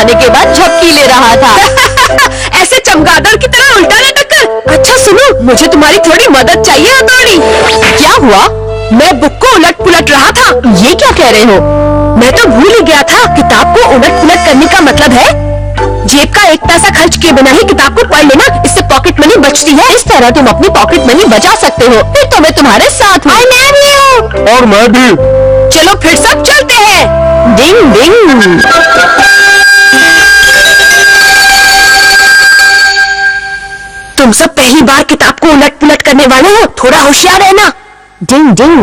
खाने के बाद झपकी ले रहा था। ऐसे चमगादड़ की तरह उल्टा लटक कर। अच्छा सुनो, मुझे तुम्हारी थोड़ी मदद चाहिए हथौड़ी। क्या हुआ? मैं बुक को उलट पुलट रहा था। ये क्या कह रहे हो? मैं तो भूल ही गया था किताब को उलट पुलट करने का मतलब है जेब का एक पैसा खर्च किए बिना ही किताब को पढ़ लेना। इससे पॉकेट मनी बचती है। इस तरह तुम अपनी पॉकेट मनी बचा सकते हो। फिर तो मैं तुम्हारे साथ हूँ। मैं भी हूँ। और मैं भी। चलो फिर सब चलते हैं। डिंग डिंग। तुम सब पहली बार किताब को उलट पुलट करने वाले हो, थोड़ा होशियार रहना। डिंग डिंग।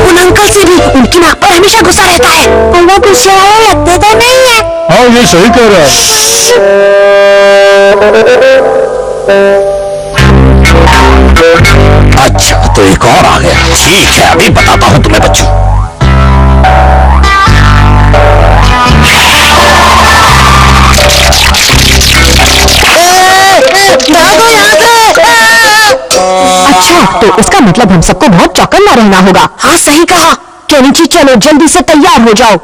उन अंकल से भी उनकी नाक पर हमेशा गुस्सा रहता है। वो गुस्से वाले लगते तो नहीं है। हाँ ये सही कह रहा है। अच्छा तो एक और आ गया। ठीक है अभी बताता हूँ तुम्हें बच्चों। अच्छा तो इसका मतलब हम सबको बहुत चौकन्ना रहना होगा। हाँ सही कहा। केनिची चलो जल्दी से तैयार हो जाओ।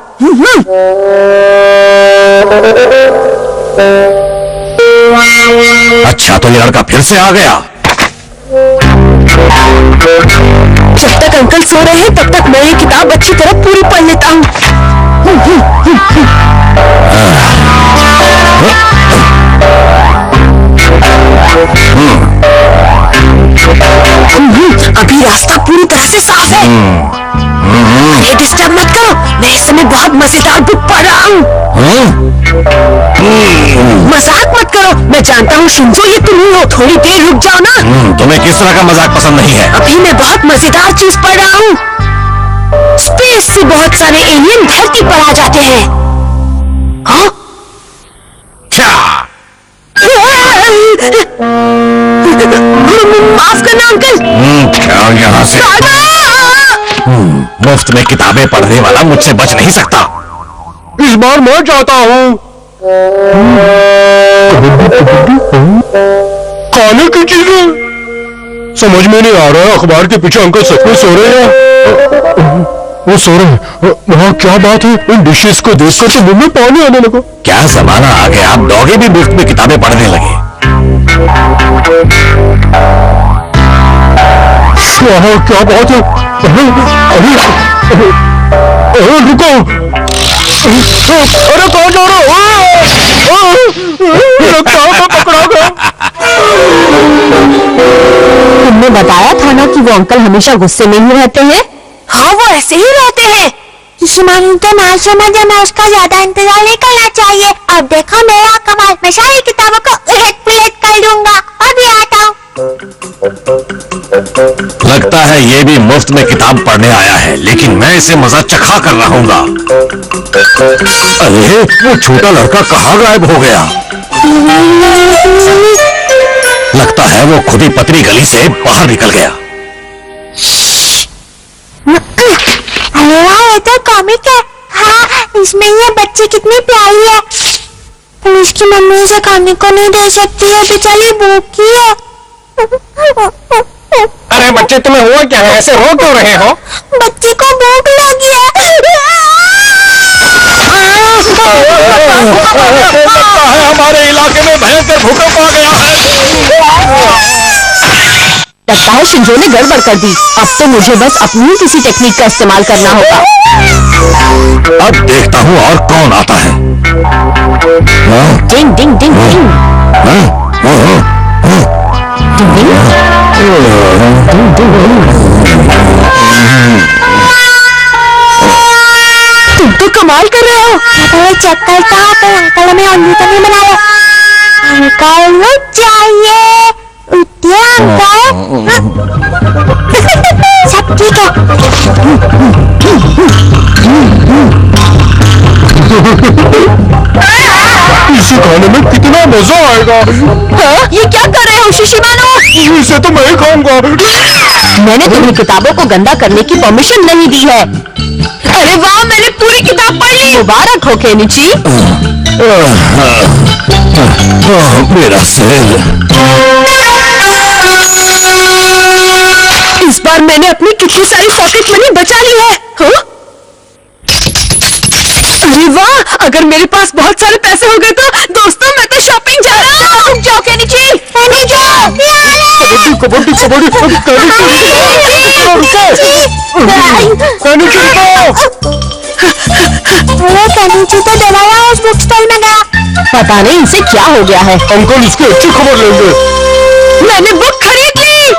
अच्छा तो ये लड़का फिर से आ गया। जब तक अंकल सो रहे हैं तब तक मैं ये किताब अच्छी तरह पूरी पढ़ लेता हूँ। अभी रास्ता पूरी तरह से साफ है। ये डिस्टर्ब मत करो, मैं इस समय बहुत मजेदार बुक पढ़ रहा हूँ। मजाक मत करो, मैं जानता हूँ शिंजो ये तुम ही हो। थोड़ी देर रुक जाओ ना। तुम्हें किस तरह का मजाक पसंद नहीं है? अभी मैं बहुत मजेदार चीज पढ़ रहा हूँ। स्पेस से बहुत सारे एलियन धरती पर आ जाते हैं। हाँ? क्या? माफ करना अंकल। क्या यहाँ से? मुफ्त में किताबें पढ़ने वाला मुझसे बच नहीं सकता। इस बार मैं जाता हूँ। खाने की चीजें समझ में नहीं आ रहा है। अखबार के पीछे अंकल सच में सो रहे हैं। वो सो रहे हैं। वहाँ क्या बात है? इन डिशेस को देखकर तो मुंह में पानी आने लगा। क्या जमाना आ गया, आप डॉगे भी मुफ्त में किताबें पढ़ने लगे। वहाँ क्या बात है? अरे रुको। अरे कौन जा रहा है? पकड़ा गया। तुमने बताया था ना कि वो अंकल हमेशा गुस्से में ही रहते हैं। हाँ वो ऐसे ही रहते हैं। तो ना समझ मैं उसका ज्यादा इंतजार नहीं करना चाहिए। अब देखो मेरा कमाल, मैं सारी किताबों को उलट पुलट कर दूंगा। अभी आता हूँ। लगता है ये भी मुफ्त में किताब पढ़ने आया है, लेकिन मैं इसे मजा चखा कर रहूंगा। अरे वो छोटा लड़का कहाँ गायब हो गया? लगता है वो खुद ही पतली गली से बाहर निकल गया। अरे वाह ये तो कॉमिक है। हाँ इसमें ये बच्ची कितनी प्यारी है। इसकी मम्मी उसे खाने को नहीं दे सकती है, बेचारी भूखी है। अरे बच्चे तुम्हें हुआ क्या है? ऐसे रो क्यों रहे हो? बच्ची को भूख लगी है। लगता है हमारे इलाके में भयंकर भूकंप आ गया है। लगता है शिंजो ने गड़बड़ कर दी। अब तो मुझे बस अपनी ही किसी टेक्निक का इस्तेमाल करना होगा। अब देखता हूँ और कौन आता है। डिंग डिंग डिंग डिंग। तुम तो कमाल कर रहे हो। चेक करता तो अंकल हमें उल्लू तो नहीं बना रहे। अंकल रुक जाइए। उठिए अंकल। सब ठीक है। इसे खाने में कितना मजा आएगा। हाँ? ये क्या कर रहे हो शिशिमानो? इसे तो मैं ही खाऊंगा। मैंने तुम्हें किताबों को गंदा करने की परमिशन नहीं दी है। अरे वाह मैंने पूरी किताब पढ़ ली। मुबारक हो केनिची। मेरा सिर। और मैंने अपनी कितनी सारी पॉकेट मनी बचा ली है। हाँ? अरे वाह, अगर मेरे पास बहुत सारे पैसे हो गए तो दोस्तों मैं तो शॉपिंग जा रहा हूँ। रुक जाओ केनिची, कबड्डी कबड्डी केनिची तो दबाया उस बुक स्टॉल में गया। पता नहीं इनसे क्या हो गया है। अंकल इसकी अच्छी खबर लेंगे। मैंने बुक खरीद ली।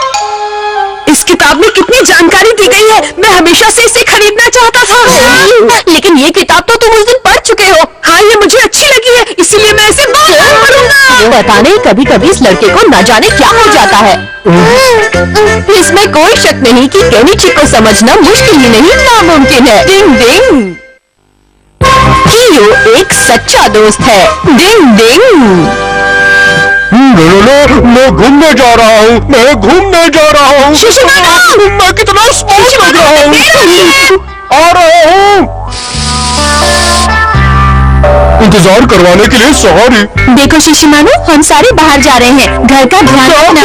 इस किताब में कितनी जानकारी दी गई है। मैं हमेशा से इसे खरीदना चाहता था। लेकिन ये किताब तो तुम उस दिन पढ़ चुके हो। हाँ, ये मुझे अच्छी लगी है, इसीलिए मैं इसे बार-बार पढ़ूंगा। पता नहीं कभी कभी इस लड़के को न जाने क्या हो जाता है। इसमें कोई शक नहीं कि केनिची को समझना मुश्किल ही नहीं नामुमकिन है। डिंग डिंग, कियो एक सच्चा दोस्त है। डिंग डिंग। मैं घूमने जा रहा हूँ, मैं घूमने जा रहा हूँ। मैं कितना स्मार्ट लग रहा हूँ। आ रहा हूँ। इंतजार करवाने के लिए सॉरी। देखो शिशिमानो, हम सारे बाहर जा रहे हैं, घर का ध्यान रखना।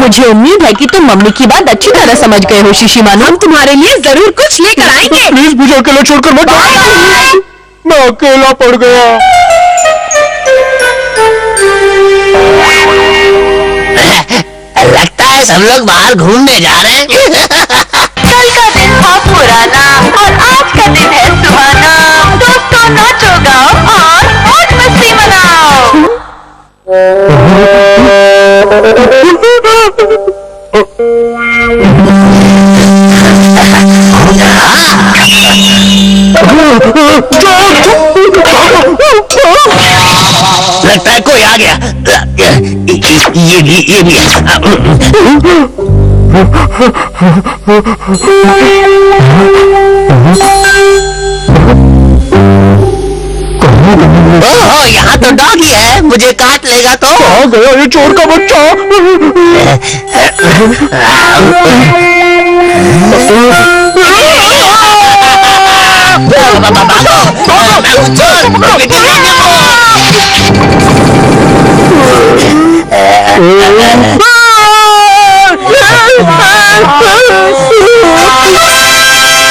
मुझे उम्मीद है कि तुम मम्मी की बात अच्छी तरह समझ गए हो शिशिमानो। हम तुम्हारे लिए जरूर कुछ लेकर आएंगे। प्लीज मुझे अकेला छोड़कर मत जाओ। मैं अकेला पड़ गया। लगता है सब लोग बाहर घूमने जा रहे हैं। कल का दिन था पुराना और आज का दिन है सुहाना। दोस्तों नाचो गाओ और मौज मस्ती मनाओ। लगता है कोई आ गया। ये भी ओह, यहाँ तो डॉगी है, मुझे काट लेगा तो। आ गया ये चोर का बच्चा।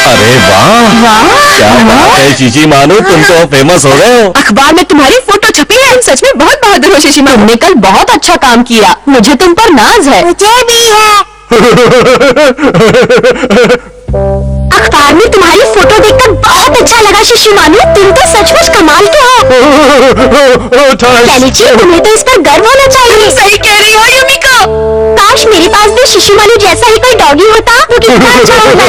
अरे वाह, क्या बात है चीची मानो, तुम तो फेमस हो गए हो। अखबार में तुम्हारी फोटो छपी है। तुम सच में बहुत बहादुर हो शिशिमानो। तुमने कल बहुत अच्छा काम किया। मुझे तुम पर नाज है। मुझे भी है। अखबार में तुम्हारी फोटो देखकर बहुत अच्छा लगा शिशिमानो। तुम तो सचमुच कमाल के हो। केनिची, तुम्हें तो इस पर गर्व होना चाहिए। सही कह रही हो युमिको। काश मेरे पास भी शिशिमानो जैसा ही कोई डॉगी होता तो कितना अच्छा होता।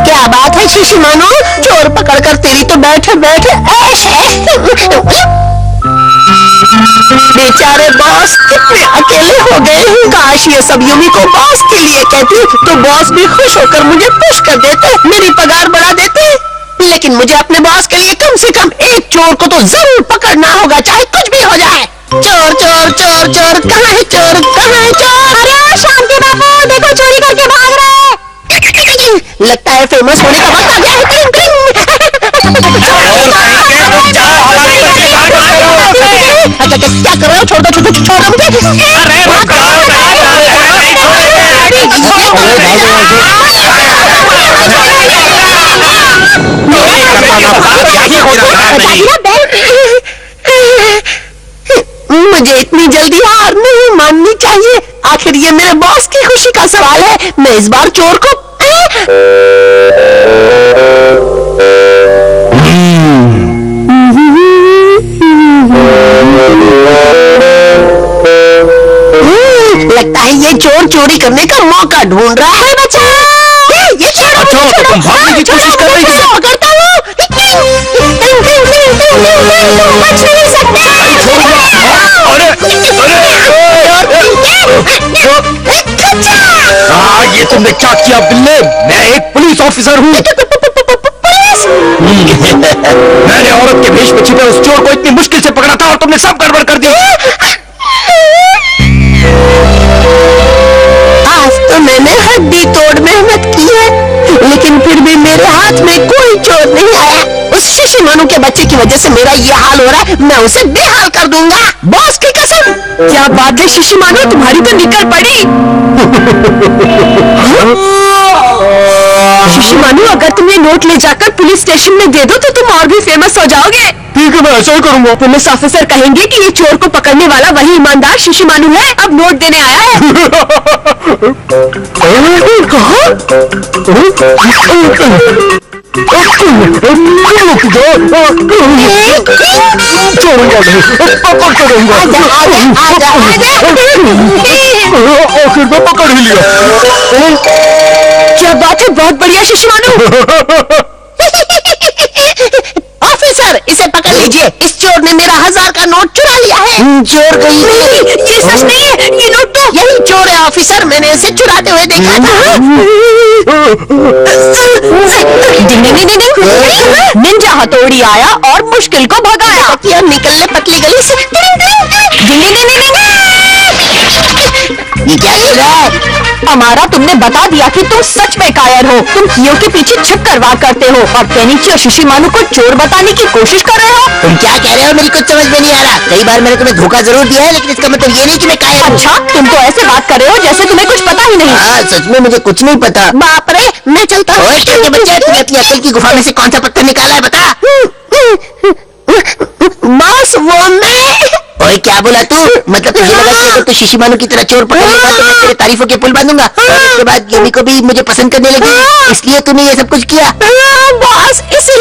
क्या बात है शिशिमानो, चोर पकड़कर तेरी तो बैठे बैठे ऐश है। बेचारे बॉस कितने अकेले हो गए। काश ये सब युमिको बॉस के लिए कहती तो बॉस भी खुश होकर मुझे पुश कर देते, मेरी पगार बढ़ा देते। लेकिन मुझे अपने बॉस के लिए कम से कम एक चोर को तो जरूर पकड़ना होगा, चाहे कुछ भी हो जाए। चोर चोर चोर चोर, कहाँ है चोर, कहाँ है चोर? अरे शांति बाबू, देखो चोरी करके भाग रहे हैं। लगता है फेमस होने का वक्त आ गया है। टिंग टिंग। क्या कर रहे हो? छोड़ दो, छोड़ दो, छोड़ दो मुझे इतनी जल्दी हार नहीं माननी चाहिए। आखिर ये मेरे बॉस की खुशी का सवाल है। मैं इस बार चोर को लगता है ये चोर चोरी करने का मौका ढूंढ रहा है। बचाओ, ये छोड़ो, अच्छा, तुम भागने की कोशिश कर रही थी। पकड़ता हूँ। बच नहीं सकते। ये तुमने क्या किया बिल्ले? मैं एक पुलिस ऑफिसर हूँ। मैंने औरत के भेष में छिपे उस चोर को इतनी मुश्किल से पकड़ा था और तुमने सब गड़बड़ कर दी। आज तो मैंने हड्डी तोड़ मेहनत की है, लेकिन फिर भी मेरे हाथ में कोई चोर नहीं आया। उस शिशिमानु के बच्चे की वजह से मेरा ये हाल हो रहा है, मैं उसे बेहाल कर दूंगा। बॉस की कसम, क्या बात है शिशिमानु, तुम्हारी तो निकल पड़ी। शिशिमानु, अगर तुम ये नोट ले जाकर पुलिस स्टेशन में दे दो तो तुम और भी फेमस हो जाओगे। ठीक है, मैं ऐसा ही करूंगा। पुलिस ऑफिसर कहेंगे कि ये चोर को पकड़ने वाला वही ईमानदार शिशिमानु है, अब नोट देने आया है। आखिर में पकड़ ही लिया। क्या बात है, बहुत बढ़िया शिशिमानु। ऑफिसर, इसे पकड़ लीजिए, इस चोर ने मेरा 1000 का नोट चुरा लिया है। चोर कहीं नहीं, ये सच नहीं है, ये नोट तो यही चोर है ऑफिसर, मैंने इसे चुराते हुए देखा था। डिंग डिंग डिंग डिंग। निंजा हथौड़ी आया और मुश्किल को भगाया। बतिया निकलने पतली गली से। डिंग डिंग डिंग डिंग। ये क्या चल रहा है? हमारा तुमने बता दिया कि तुम सच में कायर हो। तुम कियो के पीछे छुपकर वार करते हो और केनिची और शिशिमानु को चोर बताने की कोशिश कर रहे हो। तुम क्या कह रहे हो, मेरी कुछ समझ में नहीं आ रहा। कई बार मैंने तुम्हें धोखा जरूर दिया है, लेकिन इसका मतलब ये नहीं कि मैं कायर हूँ। अच्छा, तुम तो ऐसे बात कर रहे हो जैसे तुम्हें कुछ पता ही नहीं। हाँ, सच में मुझे कुछ नहीं पता। बाप रे, मैं चलता हूँ। ओए छोटे बच्चे, तूने अपनी अकल की गुफा में से कौन सा पत्थर निकाला है, बता। बॉस, वो मैं। ओए क्या बोला तू? मतलब तुझे लगा कि अगर तू शिशिमानु की तरह चोर पकड़ लेगा तो मैं तेरे तारीफों के पुल बांधूंगा और उसके बाद यूमी को भी मुझे पसंद करने लगी, इसलिए तूने ये सब कुछ किया। बॉस, इसीलिए